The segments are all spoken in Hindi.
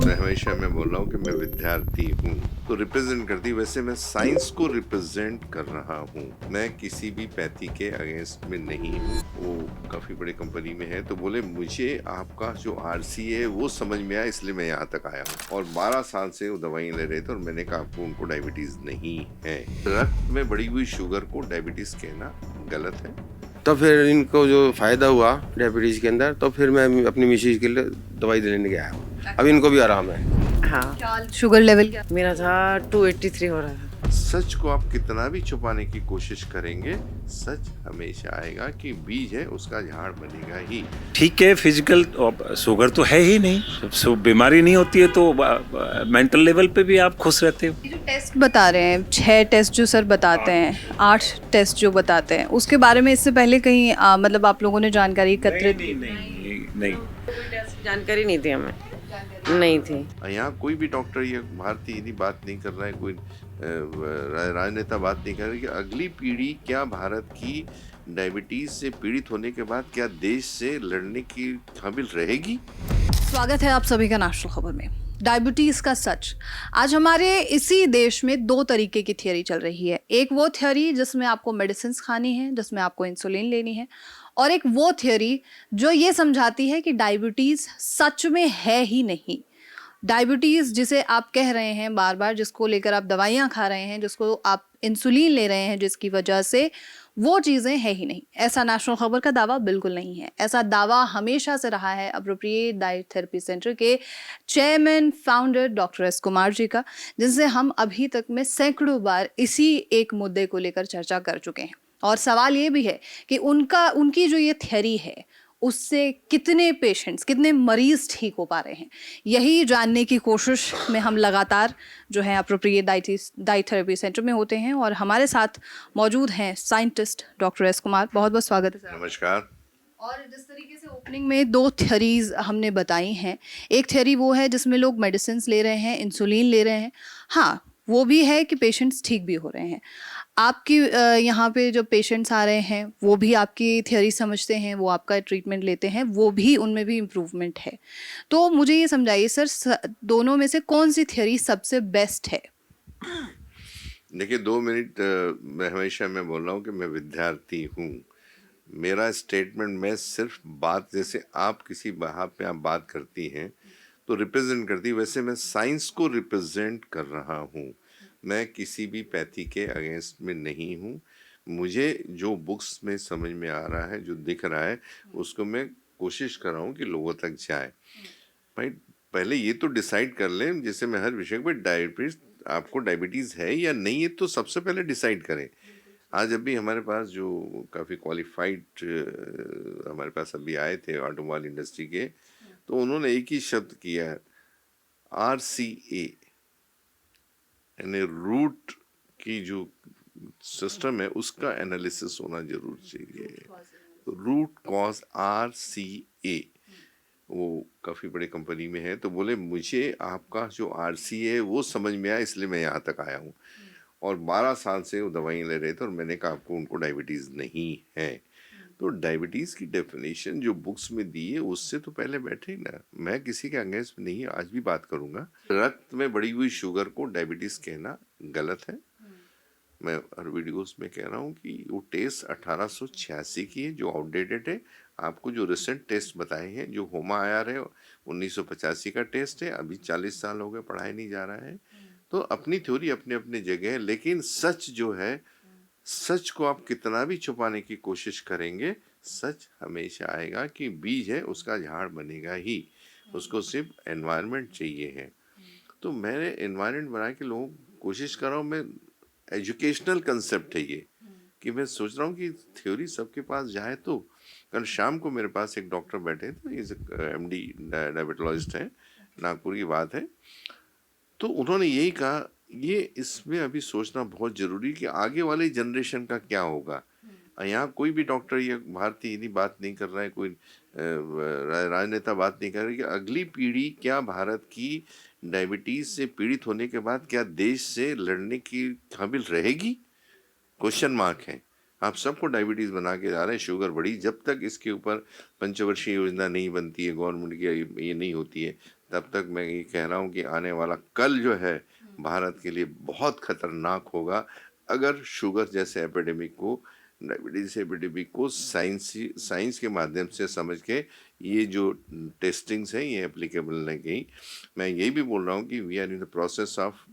मैं बोल रहा हूँ कि मैं विद्यार्थी हूँ तो रिप्रेजेंट करती, वैसे मैं साइंस को रिप्रेजेंट कर रहा हूँ। मैं किसी भी पैथी के अगेंस्ट में नहीं हूँ। वो काफ़ी बड़े कंपनी में है तो बोले मुझे आपका जो आरसी है वो समझ में आया, इसलिए मैं यहाँ तक आया हूँ। और 12 साल से वो दवाइयाँ ले रहे थे और मैंने कहा आपको उनको डायबिटीज़ नहीं है। रक्त में बढ़ी हुई शुगर को डायबिटीज़ कहना गलत है। तो फिर इनको जो फ़ायदा हुआ डायबिटीज़ के अंदर, तो फिर मैं अपनी मिसेज के लिए दवाई लेने गया हूँ। अब इनको भी आराम है। हाँ, क्या शुगर लेवल क्या? मेरा था 283 हो रहा था। सच को आप कितना भी छुपाने की कोशिश करेंगे, सच हमेशा आएगा कि बीज है उसका झाड़ बनेगा ही। ठीक है, फिजिकल शुगर तो है ही नहीं, बीमारी नहीं होती है तो मेंटल लेवल पे भी आप खुश रहते हो। ये जो टेस्ट बता रहे हैं, 6 टेस्ट जो सर बताते हैं, 8 टेस्ट जो बताते हैं, उसके बारे में इससे पहले कहीं मतलब आप लोगों ने जानकारी एकत्रित की? नहीं। जानकारी नहीं थी हमें, नहीं थी। यहाँ कोई भी डॉक्टर या भारतीय यदि बात नहीं कर रहा है, कोई राजनेता बात नहीं कर रहा है कि अगली पीढ़ी क्या भारत की डायबिटीज से पीड़ित होने के बाद क्या देश से लड़ने की काबिल रहेगी। स्वागत है आप सभी का नेशनल खबर में। डायबिटीज़ का सच। आज हमारे इसी देश में 2 तरीके की थियरी चल रही है। एक वो थियरी जिसमें आपको मेडिसिन खानी है, जिसमें आपको इंसुलिन लेनी है, और एक वो थियरी जो ये समझाती है कि डायबिटीज़ सच में है ही नहीं। डायबिटीज़ जिसे आप कह रहे हैं बार बार, जिसको लेकर आप दवाइयाँ खा रहे हैं, जिसको आप इंसुलिन ले रहे हैं, जिसकी वजह से वो चीज़ें है ही नहीं। ऐसा नेशनल खबर का दावा बिल्कुल नहीं है। ऐसा दावा हमेशा से रहा है अप्रोप्रिएट डाइट थेरेपी सेंटर के chairman founder doctor S Kumar ji का, जिनसे हम अभी तक में सैकड़ों बार इसी एक मुद्दे को लेकर चर्चा कर चुके हैं। और सवाल ये भी है कि उनकी जो ये थियरी है उससे कितने पेशेंट्स, कितने मरीज ठीक हो पा रहे हैं, यही जानने की कोशिश में हम लगातार जो है अप्रोप्रिएट डाइट थेरेपी सेंटर में होते हैं। और हमारे साथ मौजूद हैं साइंटिस्ट डॉक्टर एस कुमार। बहुत बहुत स्वागत है सर। नमस्कार। और जिस तरीके से ओपनिंग में 2 थ्योरीज हमने बताई हैं, एक थ्योरी वो है जिसमें लोग मेडिसिन ले रहे हैं, इंसुलिन ले रहे हैं। हाँ, वो भी है कि पेशेंट्स ठीक भी हो रहे हैं। आपकी यहाँ पे जो पेशेंट्स आ रहे हैं वो भी आपकी थ्योरी समझते हैं, वो आपका ट्रीटमेंट लेते हैं, वो भी, उनमें भी इम्प्रूवमेंट है। तो मुझे ये समझाइए सर, दोनों में से कौन सी थ्योरी सबसे बेस्ट है? देखिए 2 मिनट, मैं बोल रहा हूँ कि मैं विद्यार्थी हूँ। मेरा स्टेटमेंट, मैं सिर्फ बात, जैसे आप किसी वहाँ पे आप बात करती हैं तो रिप्रेजेंट करती, वैसे मैं साइंस को रिप्रेजेंट कर रहा हूँ। मैं किसी भी पैथी के अगेंस्ट में नहीं हूँ। मुझे जो बुक्स में समझ में आ रहा है, जो दिख रहा है, उसको मैं कोशिश कर रहा हूँ कि लोगों तक जाए। भाई पहले ये तो डिसाइड कर लें, जैसे मैं हर विषय पर डायबिटीज, आपको डायबिटीज़ है या नहीं है तो सबसे पहले डिसाइड करें। आज अभी हमारे पास जो काफ़ी क्वालिफाइड हमारे पास अभी आए थे ऑटोमोबाइल इंडस्ट्री के, तो उन्होंने एक ही शब्द किया है, RCA, यानी रूट की जो सिस्टम है उसका एनालिसिस होना जरूर चाहिए। रूट कॉज RCA, वो काफ़ी बड़े कंपनी में है तो बोले मुझे आपका जो RCA है वो समझ में आया, इसलिए मैं यहाँ तक आया हूँ। और 12 साल से वो दवाइयाँ ले रहे थे और मैंने कहा आपको उनको डायबिटीज़ नहीं है। तो डायबिटीज़ की डेफिनेशन जो बुक्स में दी है उससे तो पहले बैठे ना। मैं किसी के अगेंस्ट में नहीं, आज भी बात करूँगा। रक्त में बढ़ी हुई शुगर को डायबिटीज़ कहना गलत है। मैं हर वीडियोस में कह रहा हूँ कि वो टेस्ट 1886 की है जो आउटडेटेड है। आपको जो रिसेंट टेस्ट बताए हैं, जो होमा आयर है 1985 का टेस्ट है, अभी 40 साल हो गए, पढ़ाया नहीं जा रहा है। तो अपनी थ्योरी अपने अपने जगह है, लेकिन सच जो है, सच को आप कितना भी छुपाने की कोशिश करेंगे, सच हमेशा आएगा कि बीज है उसका झाड़ बनेगा ही। उसको सिर्फ एनवायरनमेंट चाहिए है। तो मैंने एनवायरनमेंट बना के लोगों को कोशिश कर रहा हूँ। मैं एजुकेशनल कंसेप्ट है ये, कि मैं सोच रहा हूँ कि थ्योरी सबके पास जाए। तो कल शाम को मेरे पास एक डॉक्टर बैठे थे, इज MD डायबिटोलॉजिस्ट है, नागपुर की बात है। तो उन्होंने यही कहा, ये इसमें अभी सोचना बहुत जरूरी कि आगे वाले जनरेशन का क्या होगा। यहाँ कोई भी डॉक्टर या भारतीय यदि बात नहीं कर रहा है, कोई राजनेता बात नहीं कर रहा है कि अगली पीढ़ी क्या भारत की डायबिटीज से पीड़ित होने के बाद क्या देश से लड़ने की काबिल रहेगी। क्वेश्चन मार्क है। आप सबको डायबिटीज़ बना के जा रहे हैं, शुगर बढ़ी। जब तक इसके ऊपर पंचवर्षीय योजना नहीं बनती है, गवर्नमेंट की ये नहीं होती है, तब तक मैं ये कह रहा हूँ कि आने वाला कल जो है भारत के लिए बहुत खतरनाक होगा अगर शुगर जैसे एपिडेमिक को, डायबिटीज एपिडेमिक को साइंस के माध्यम से समझ के ये जो टेस्टिंग्स हैं ये एप्लीकेबल नहीं गई। मैं यही भी बोल रहा हूँ कि we are in the process of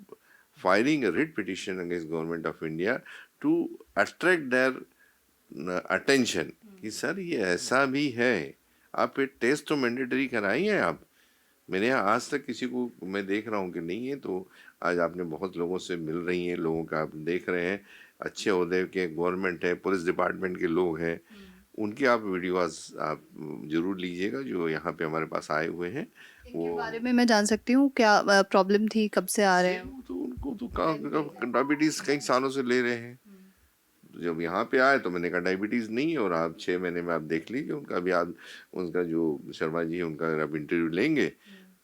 filing a writ petition against government of India to attract their attention कि सर ये ऐसा भी है, आप ये टेस्ट तो मैंडेटरी कराइए। आप मेरे यहाँ आज तक किसी को मैं देख रहा हूँ कि नहीं है, तो आज आपने बहुत लोगों से मिल रही हैं, लोगों का आप देख रहे हैं, अच्छे ओहदे के गवर्नमेंट है, पुलिस डिपार्टमेंट के लोग हैं, उनकी आप वीडियोस आप जरूर लीजिएगा जो यहाँ पे हमारे पास आए हुए हैं। इनके बारे में मैं जान सकती हूँ क्या प्रॉब्लम थी, कब से आ रहे हैं? तो उनको तो डायबिटीज़ कई सालों से ले रहे हैं। तो जब यहाँ पे आए तो मैंने कहा डायबिटीज़ नहीं है, और आप 6 महीने में आप देख लीजिए उनका भी, आप उनका जो शर्मा जी है उनका अगर आप इंटरव्यू लेंगे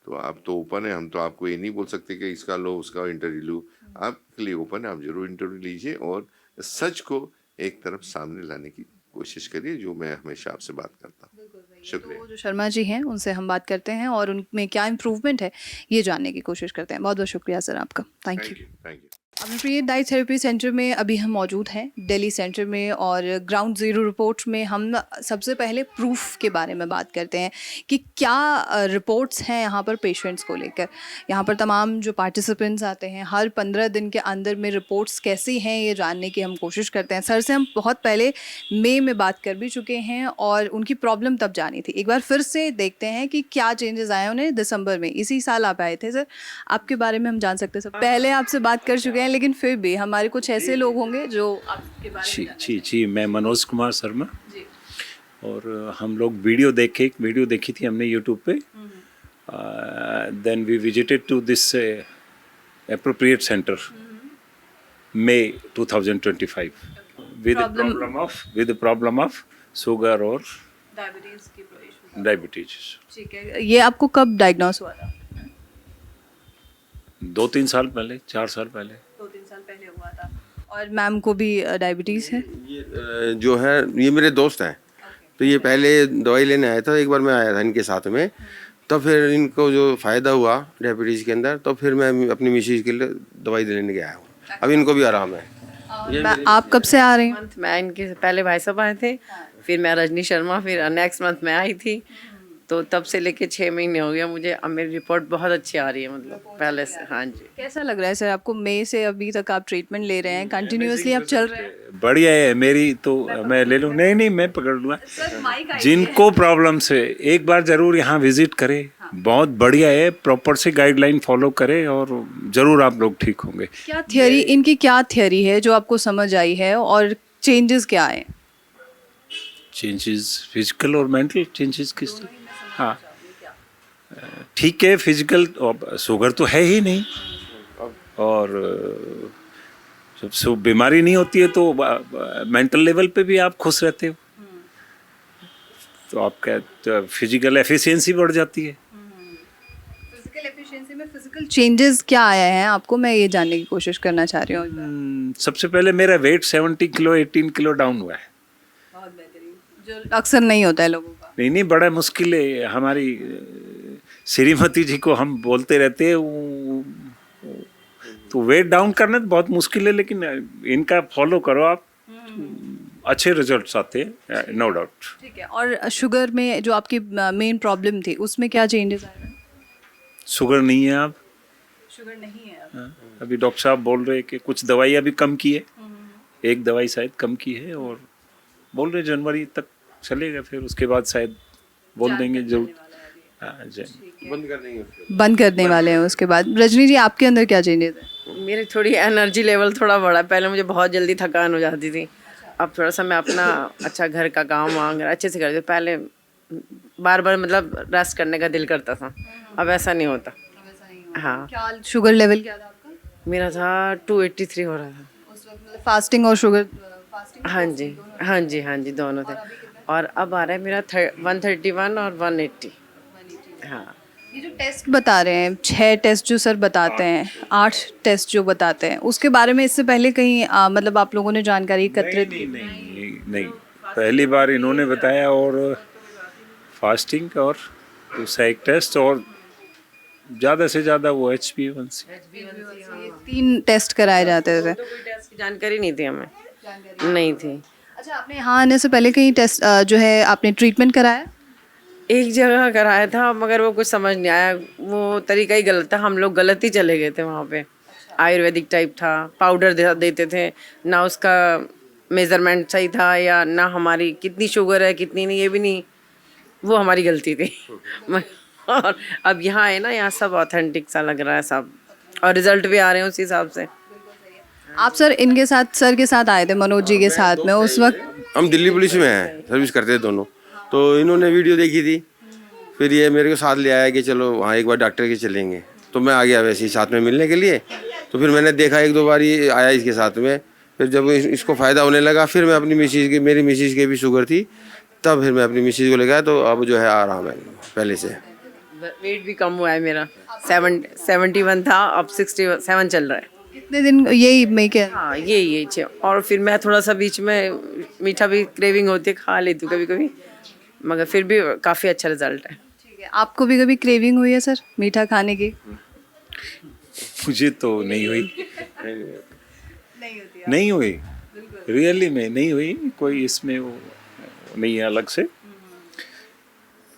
तो आप तो ओपन है, हम तो आपको ये नहीं बोल सकते कि इसका लो उसका इंटरव्यू लो, आपके लिए ओपन है, आप जरूर इंटरव्यू लीजिए और सच को एक तरफ सामने लाने की कोशिश करिए, जो मैं हमेशा आपसे बात करता हूँ। शुक्रिया। तो जो शर्मा जी हैं उनसे हम बात करते हैं और उनमें क्या इम्प्रूवमेंट है ये जानने की कोशिश करते हैं। बहुत बहुत शुक्रिया सर आपका, थैंक यू। Thank you. अमनप्रिय डाइट थेरेपी सेंटर में अभी हम मौजूद हैं दिल्ली सेंटर में, और ग्राउंड ज़ीरो रिपोर्ट में हम सबसे पहले प्रूफ के बारे में बात करते हैं कि क्या रिपोर्ट्स हैं यहाँ पर पेशेंट्स को लेकर। यहाँ पर तमाम जो पार्टिसिपेंट्स आते हैं हर 15 दिन के अंदर में रिपोर्ट्स कैसी हैं ये जानने की हम कोशिश करते हैं। सर से हम बहुत पहले मई में बात कर भी चुके हैं और उनकी प्रॉब्लम तब जानी थी। एक बार फिर से देखते हैं कि क्या चेंजेस आए उन्हें। दिसंबर में इसी साल आप आए थे सर, आपके बारे में हम जान सकते हैं। सर पहले आपसे बात कर चुके हैं लेकिन फिर भी हमारे कुछ ऐसे लोग होंगे जो आपके बारे में जी मैं मनोज कुमार शर्मा जी। और हम लोग एक वीडियो देखी थी हमने यूट्यूब पे, then we visited to this appropriate centre May 2025 with problem of sugar और डायबिटीज। ठीक है, ये आपको कब डायग्नोस हुआ था? 2-3 साल पहले, 4 साल पहले। 2-3 साल पहले हुआ था। और मैम को भी डायबिटीज़ है? ये जो है ये मेरे दोस्त हैं, तो ये पहले दवाई लेने आया था, एक बार मैं आया था इनके साथ में, तो फिर इनको जो फ़ायदा हुआ डायबिटीज़ के अंदर, तो फिर मैं अपनी मिसेज के लिए दवाई लेने गया हूँ। अब इनको भी आराम है। आप कब से आ रहे हैं? मंथ मैं इनके पहले भाई साहब आए थे, फिर मैं रजनी शर्मा, फिर नेक्स्ट मंथ मैं आई थी, तो तब से लेके 6 महीने हो गया मुझे। अब मेरी रिपोर्ट बहुत अच्छी आ रही है, मतलब पहले से। हाँ जी। कैसा लग रहा है सर आपको? मई से अभी तक आप ट्रीटमेंट ले रहे हैं, कंटिन्यूअसली आप चल रहे हैं? बढ़िया है मेरी तो, मैं ले लूँ? नहीं मैं पकड़ लूँगा। जिनको प्रॉब्लम से एक बार जरूर यहाँ विजिट करें, बहुत बढ़िया है, प्रॉपर से गाइडलाइन फॉलो करें और जरूर आप लोग ठीक होंगे। क्या थियरी, इनकी क्या थियरी है जो आपको समझ आई है और चेंजेस क्या आए? चेंजेस फिजिकल और मेंटल चेंजेस किस? हाँ ठीक है, फिजिकल शुगर तो है ही नहीं, और जब बीमारी नहीं होती है तो मेंटल लेवल पे भी आप खुश रहते हो, तो आपका फिजिकल एफिशिएंसी बढ़ जाती है। फिजिकल एफिशिएंसी में फिजिकल चेंजेस क्या आया है आपको, मैं ये जानने की कोशिश करना चाह रही हूँ। सबसे पहले मेरा वेट 70 किलो 18 किलो डाउन हुआ है। बहुत बेहतरीन, जो अक्सर नहीं होता है लोगों का। नहीं बड़ा मुश्किल है। हमारी श्रीमती जी को हम बोलते रहते हैं, तो वेट डाउन करना तो बहुत मुश्किल है, लेकिन इनका फॉलो करो आप, अच्छे रिजल्ट्स आते हैं, नो डाउट। ठीक है। और शुगर में जो आपकी मेन प्रॉब्लम थी उसमें क्या चेंजेस आए? शुगर नहीं है आप? शुगर नहीं है अब। अभी डॉक्टर साहब बोल रहे हैं कि कुछ दवाई अभी कम की है, एक दवाई शायद कम की है, और बोल रहे जनवरी तक चलेगा, फिर उसके बाद शायद बोल देंगे जरूर बंद कर देने वाले हैं उसके बाद। रजनी जी आपके अंदर क्या चेंजेस है? मेरी थोड़ी एनर्जी लेवल थोड़ा बढ़ा। पहले मुझे बहुत जल्दी थकान हो जाती थी, अब थोड़ा सा मैं अपना अच्छा घर का काम अच्छे से करती हूँ। पहले बार बार मतलब रेस्ट करने का दिल करता था, अब ऐसा नहीं होता। हाँ। क्या शुगर लेवल क्या था आपका? मेरा था 283 हो रहा था उस वक्त। फास्टिंग और शुगर? हाँ जी दोनों थे। और अब आ रहा है मेरा 131 और 180। हाँ। ये जो टेस्ट बता रहे हैं, 6 टेस्ट जो सर बताते हैं, 8 टेस्ट जो बताते हैं, उसके बारे में इससे पहले कहीं मतलब आप लोगों ने जानकारी एकत्रित की? नहीं, पहली बार इन्होंने बताया। और फास्टिंग और दूसरा एक टेस्ट और ज़्यादा से ज़्यादा वो HbA1c। ये 3 टेस्ट कराए जाते थे। तो कोई टेस्ट की जानकारी नहीं थी हमें, नहीं थी। अच्छा, आपने यहाँ आने से पहले कहीं टेस्ट जो है आपने ट्रीटमेंट कराया? एक जगह कराया था मगर वो कुछ समझ नहीं आया, वो तरीका ही गलत था, हम लोग गलत ही चले गए थे वहाँ पे। आयुर्वेदिक टाइप था, पाउडर देते थे ना, उसका मेज़रमेंट सही था या ना, हमारी कितनी शुगर है कितनी नहीं ये भी नहीं, वो हमारी गलती थी। और अब यहाँ है ना, यहाँ सब ऑथेंटिक सा लग रहा है सब, और रिजल्ट भी आ रहे हैं उस हिसाब से। आप सर इनके साथ, सर के साथ आए थे, मनोज जी के साथ में उस वक्त? हम दिल्ली पुलिस में हैं, सर्विस करते थे दोनों। तो इन्होंने वीडियो देखी थी, फिर ये मेरे को साथ ले आया कि चलो वहाँ एक बार डॉक्टर के चलेंगे। तो मैं आ गया वैसे ही साथ में मिलने के लिए। तो फिर मैंने देखा 1-2 बार ये आया इसके साथ में, फिर जब इसको फ़ायदा होने लगा, फिर मैं अपनी मिसेज की, मेरी मिसेज की भी शुगर थी, तब फिर मैं अपनी मिसेज को ले गया। तो अब जो है आराम है पहले से। वेट भी कम हुआ है मेरा, 71 था, अब 67 चल रहा है। कितने दिन यही मैं क्या? हाँ यही है। और फिर मैं थोड़ा सा बीच में मीठा भी क्रेविंग होती है, खा लेती हूँ कभी कभी, मगर फिर भी काफ़ी अच्छा रिजल्ट है। ठीक है, आपको भी कभी क्रेविंग हुई है सर मीठा खाने की? मुझे तो नहीं हुई, नहीं हुई, रियली में नहीं हुई, कोई इसमें वो नहीं है अलग से,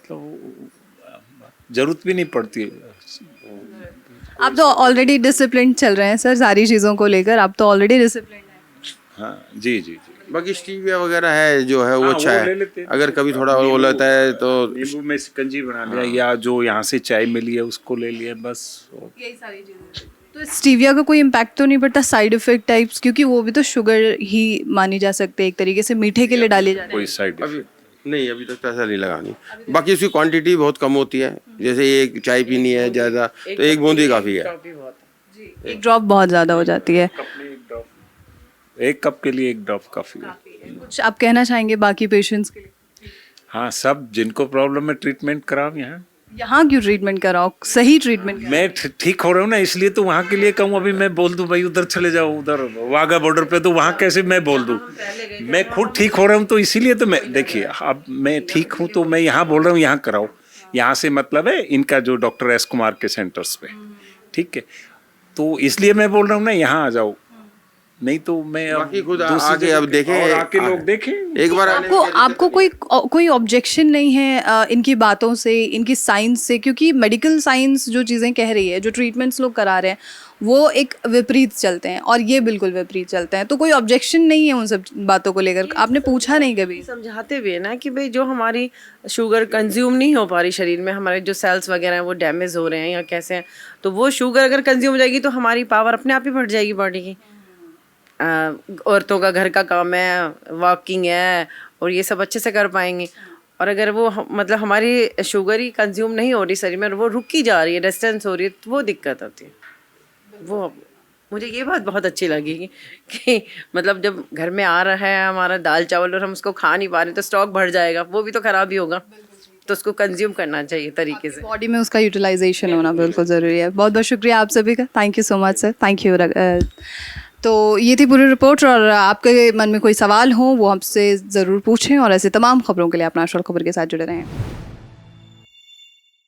तो जरूरत भी नहीं पड़ती। आप तो ऑलरेडी डिसिप्लिन चल रहे हैं सर, सारी चीज़ों को लेकर आप तो ऑलरेडी डिसिप्लिन हैं। हाँ जी जी जी। बाकी स्टीविया वगैरह है जो है वो हाँ, अच्छा वो ले है। लेते हैं। अगर कभी थोड़ा वो लगता है तो नींबू में शिकंजी बना लिया, या जो यहाँ से चाय मिली है उसको ले लिया, बस। यही सारी चीज़ें। तो स्टीविया का कोई इम्पैक्ट तो नहीं पड़ता, साइड इफेक्ट टाइप्स, क्योंकि वो भी तो शुगर ही मानी जा सकते हैं एक तरीके से, मीठे के लिए डाले जाते हैं। कोई साइड अभी नहीं, अभी तक तो ऐसा नहीं लगा नहीं। बाकी उसकी क्वांटिटी बहुत कम होती है, जैसे एक चाय पीनी है ज़्यादा तो एक बूंद ही काफ़ी है। एक ड्रॉप बहुत ज़्यादा हो जाती है। एक कप के लिए 1 ड्रॉप काफ़ी है। कुछ आप कहना चाहेंगे बाकी पेशेंट्स के लिए? हाँ, सब जिनको प्रॉब्लम है ट्रीटमेंट कराओ यहाँ। यहाँ क्यों ट्रीटमेंट कराओ, सही ट्रीटमेंट कराओ। मैं ठीक हो रहा हूँ ना, इसलिए तो वहाँ के लिए कहूँ। अभी मैं बोल दूँ भाई उधर चले जाओ, उधर वाघा बॉर्डर पे, तो वहाँ कैसे मैं बोल दूँ? मैं खुद ठीक हो रहा हूँ, तो इसीलिए तो मैं, देखिए अब मैं ठीक हूँ तो मैं यहाँ बोल रहा हूँ यहाँ कराओ। यहाँ से मतलब है इनका जो डॉक्टर एस कुमार के सेंटर्स पे, ठीक है, तो इसलिए मैं बोल रहा हूँ ना यहाँ आ जाओ, नहीं तो मैं बाकी खुद दूसरी आके जगह अब देखें, और आके लोग देखें। एक बार आने आपको कोई ऑब्जेक्शन नहीं है इनकी बातों से, इनकी साइंस से? क्योंकि मेडिकल साइंस जो चीज़ें कह रही है, जो ट्रीटमेंट्स लोग करा रहे हैं, वो एक विपरीत चलते हैं और ये बिल्कुल विपरीत चलते हैं। तो कोई ऑब्जेक्शन नहीं है उन सब बातों को लेकर? आपने पूछा नहीं कभी? समझाते भी है ना कि भाई जो हमारी शुगर कंज्यूम नहीं हो पा रही शरीर में, हमारे जो सेल्स वगैरह हैं वो डैमेज हो रहे हैं या कैसे हैं, तो वो शुगर अगर कंज्यूम हो जाएगी तो हमारी पावर अपने आप ही बढ़ जाएगी बॉडी की। औरतों का घर का काम है, वॉकिंग है, और ये सब अच्छे से कर पाएंगे। और अगर वो मतलब हमारी शुगर ही कंज्यूम नहीं हो रही शरीर में, वो रुकी जा रही है, डिस्टेंस हो रही है, तो वो दिक्कत आती है। वो मुझे ये बात बहुत अच्छी लगी कि मतलब जब घर में आ रहा है हमारा दाल चावल और हम उसको खा नहीं पा रहे तो स्टॉक बढ़ जाएगा, वो भी तो खराब ही होगा, तो उसको कंज्यूम करना चाहिए तरीके से। बॉडी में उसका यूटिलाइजेशन होना बिल्कुल ज़रूरी है। बहुत बहुत शुक्रिया आप सभी का, thank you so much sir, thank you. तो ये थी पूरी रिपोर्ट, और आपके मन में कोई सवाल हो वो हमसे ज़रूर पूछें, और ऐसे तमाम खबरों के लिए अपना आशा खबर के साथ जुड़े रहें।